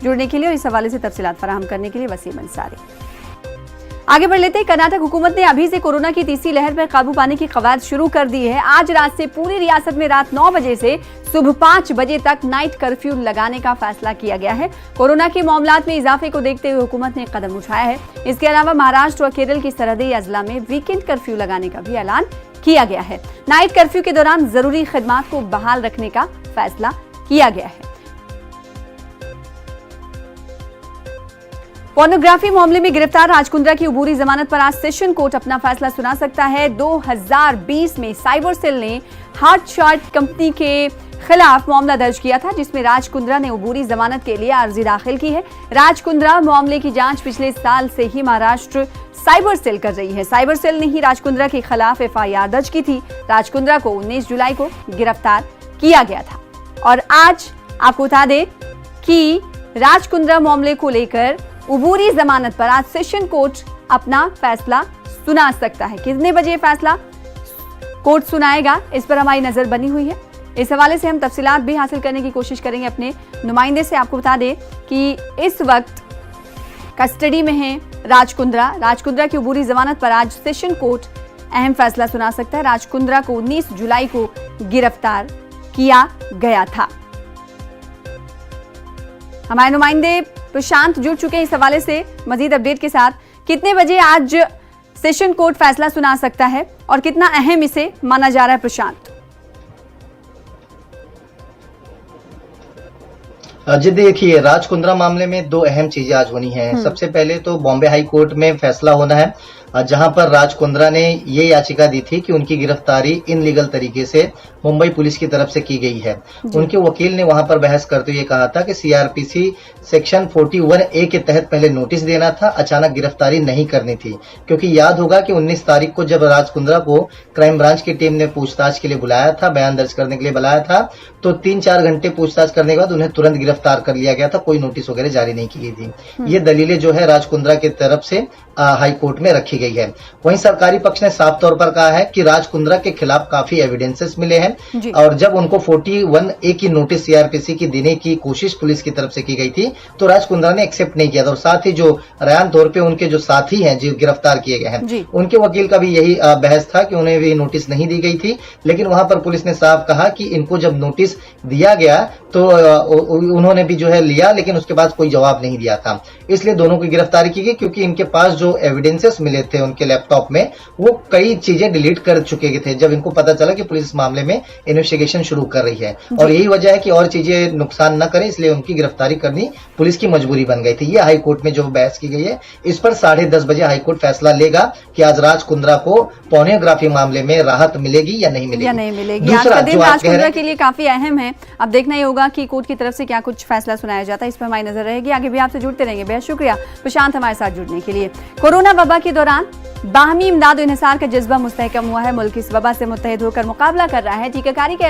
जुड़ने के लिए और इस हवाले से तफसीलात फराहम करने के लिए वसीम अंसारी। आगे बढ़ लेते हैं। कर्नाटक हुकूमत ने अभी से कोरोना की तीसरी लहर पर काबू पाने की कवायद शुरू कर दी है। आज रात से पूरी रियासत में रात 9 बजे से सुबह 5 बजे तक नाइट कर्फ्यू लगाने का फैसला किया गया है। कोरोना के मामलात में इजाफे को देखते हुए हुकूमत ने कदम उठाया है। इसके अलावा महाराष्ट्र और केरल की सरहदी अजला में वीकेंड कर्फ्यू लगाने का भी ऐलान किया गया है। नाइट कर्फ्यू के दौरान जरूरी खिदमात को बहाल रखने का फैसला किया गया है। पोर्नोग्राफी मामले में गिरफ्तार राज कुंद्रा की अबूरी जमानत पर आज सेशन कोर्ट अपना फैसला सुना सकता है। 2020 में साइबर सेल ने हार्टशॉट कंपनी के खिलाफ मामला दर्ज किया था, जिसमें राज कुंद्रा ने अबूरी जमानत के लिए अर्जी दाखिल की है। राज कुंद्रा मामले की जांच पिछले साल से ही महाराष्ट्र साइबर सेल कर रही है। साइबर सेल ने ही राज कुंद्रा के खिलाफ FIR दर्ज की थी। राज कुंद्रा को 19 जुलाई को गिरफ्तार किया गया था। और आज आपको बता दें कि राज कुंद्रा मामले को लेकर अबूरी जमानत पर आज सेशन कोर्ट अपना फैसला सुना सकता है। कितने बजे फैसला कोर्ट सुनाएगा, इस पर हमारी नजर बनी हुई है। इस हवाले से हम तफसीलात भी हासिल करने की कोशिश करेंगे अपने नुमाइंदे से। आपको बता दें कि इस वक्त कस्टडी में है राज कुंद्रा। राज कुंद्रा की अबूरी जमानत पर आज सेशन कोर्ट अहम फैसला सुना सकता है। राज कुंद्रा को 19 जुलाई को गिरफ्तार किया गया था। हमारे नुमाइंदे प्रशांत जुड़ चुके हैं इस हवाले से मजीद अपडेट के साथ। कितने बजे आज सेशन कोर्ट फैसला सुना सकता है और कितना अहम इसे माना जा रहा है प्रशांत? जी देखिए, राज कुंद्रा मामले में दो अहम चीजें आज होनी हैं। सबसे पहले तो बॉम्बे हाई कोर्ट में फैसला होना है, जहां पर राज कुंद्रा ने ये याचिका दी थी कि उनकी गिरफ्तारी इनलीगल तरीके से मुंबई पुलिस की तरफ से की गई है। उनके वकील ने वहां पर बहस करते हुए कहा था कि CRPC सेक्शन 41A के तहत पहले नोटिस देना था, अचानक गिरफ्तारी नहीं करनी थी। क्योंकि याद होगा कि 19 तारीख को जब राज कुंद्रा को क्राइम ब्रांच की टीम ने पूछताछ के लिए बुलाया था, बयान दर्ज करने के लिए बुलाया था, तो 3-4 घंटे पूछताछ करने के बाद उन्हें तुरंत गिरफ्तार कर लिया गया था। कोई नोटिस वगैरह जारी नहीं की गई थी। ये दलीलें जो है राज कुंद्रा की तरफ से हाई कोर्ट में रखी गई है। वहीं सरकारी पक्ष ने साफ तौर पर कहा है कि राज कुंद्रा के खिलाफ काफी एविडेंसेस मिले हैं और जब उनको 41A की नोटिस CRPC की देने की कोशिश पुलिस की तरफ से की गई थी तो राज कुंद्रा ने एक्सेप्ट नहीं किया था। और साथ ही जो रयान तौर पे उनके जो साथी हैं जो गिरफ्तार किए गए हैं, उनके वकील का भी यही बहस था कि उन्हें भी नोटिस नहीं दी गई थी। लेकिन वहां पर पुलिस ने साफ कहा कि इनको जब नोटिस दिया गया तो उन्होंने भी जो है लिया, लेकिन उसके बाद कोई जवाब नहीं दिया था। इसलिए दोनों की गिरफ्तारी की गई, क्योंकि इनके पास जो एविडेंसेस मिले थे उनके लैपटॉप में, वो कई चीजें डिलीट कर चुके थे जब इनको पता चला कि पुलिस इस मामले में इन्वेस्टिगेशन शुरू कर रही है। और यही वजह है कि और चीजें नुकसान न करें, इसलिए उनकी गिरफ्तारी करनी पुलिस की मजबूरी बन गई थी। ये हाई कोर्ट में जो बहस की गई है, इस पर 10:30 बजे हाई कोर्ट फैसला लेगा कि आज राज कुंद्रा को पोर्नोग्राफी मामले में राहत मिलेगी या नहीं मिलेगी। दूसरा आज का दिन राज कुंद्रा के लिए काफी अहम है। अब देखना ही होगा कि कोर्ट की तरफ से क्या कुछ फैसला सुनाया जाता है, इस पर हमारी नजर रहेगी। आगे भी आपसे जुड़ते रहेंगे। बेहद शुक्रिया प्रशांत हमारे साथ जुड़ने के लिए। कोरोना वबा के दौरान बाहमी इमदाद और इंहिसार का जज्बा मुस्तहकम हुआ है। मुल्क इस वबा से मुत्तहिद होकर मुकाबला कर रहा है। टीकाकारी के